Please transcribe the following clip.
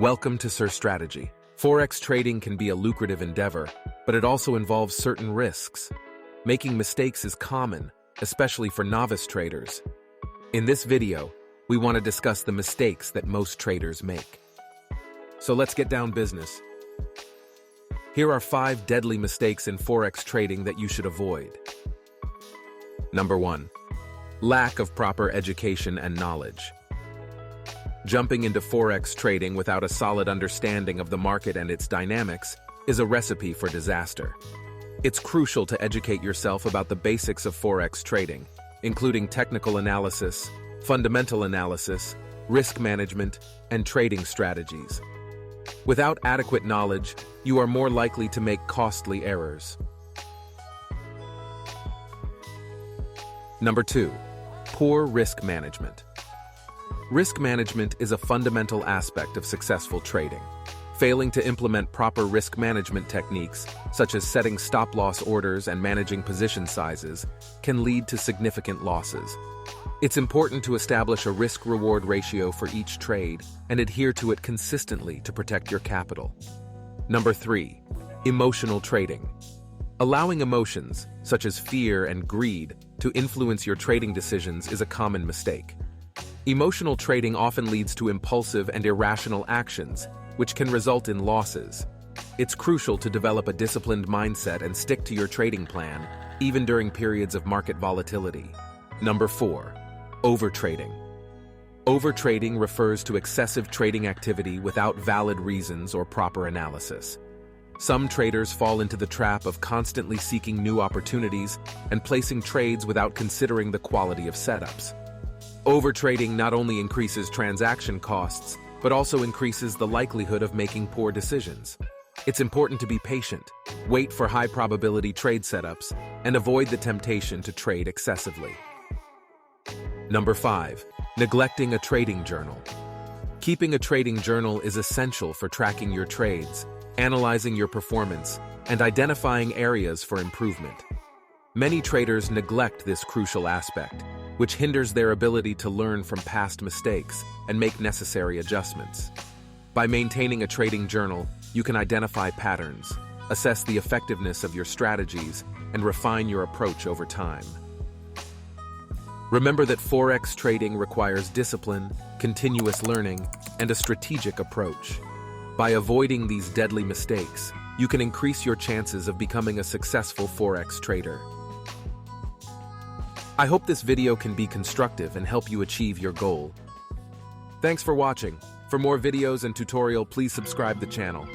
Welcome to Sir Strategy. Forex trading can be a lucrative endeavor, but it also involves certain risks. Making mistakes is common, especially for novice traders. In this video, we want to discuss the mistakes that most traders make. So let's get down business. Here are 5 deadly mistakes in Forex trading that you should avoid. Number 1. Lack of proper education and knowledge. Jumping into Forex trading without a solid understanding of the market and its dynamics is a recipe for disaster. It's crucial to educate yourself about the basics of Forex trading, including technical analysis, fundamental analysis, risk management, and trading strategies. Without adequate knowledge, you are more likely to make costly errors. Number 2. Poor risk management. Risk management is a fundamental aspect of successful trading. Failing to implement proper risk management techniques, such as setting stop-loss orders and managing position sizes, can lead to significant losses. It's important to establish a risk-reward ratio for each trade and adhere to it consistently to protect your capital. Number 3. Emotional trading. Allowing emotions, such as fear and greed, to influence your trading decisions is a common mistake. Emotional trading often leads to impulsive and irrational actions, which can result in losses. It's crucial to develop a disciplined mindset and stick to your trading plan, even during periods of market volatility. Number 4. Overtrading. Overtrading refers to excessive trading activity without valid reasons or proper analysis. Some traders fall into the trap of constantly seeking new opportunities and placing trades without considering the quality of setups. Overtrading not only increases transaction costs, but also increases the likelihood of making poor decisions. It's important to be patient, wait for high-probability trade setups, and avoid the temptation to trade excessively. Number 5. Neglecting a trading journal. Keeping a trading journal is essential for tracking your trades, analyzing your performance, and identifying areas for improvement. Many traders neglect this crucial aspect, which hinders their ability to learn from past mistakes and make necessary adjustments. By maintaining a trading journal, you can identify patterns, assess the effectiveness of your strategies, and refine your approach over time. Remember that Forex trading requires discipline, continuous learning, and a strategic approach. By avoiding these deadly mistakes, you can increase your chances of becoming a successful Forex trader. I hope this video can be constructive and help you achieve your goal. Thanks for watching. For more videos and tutorial, please subscribe the channel.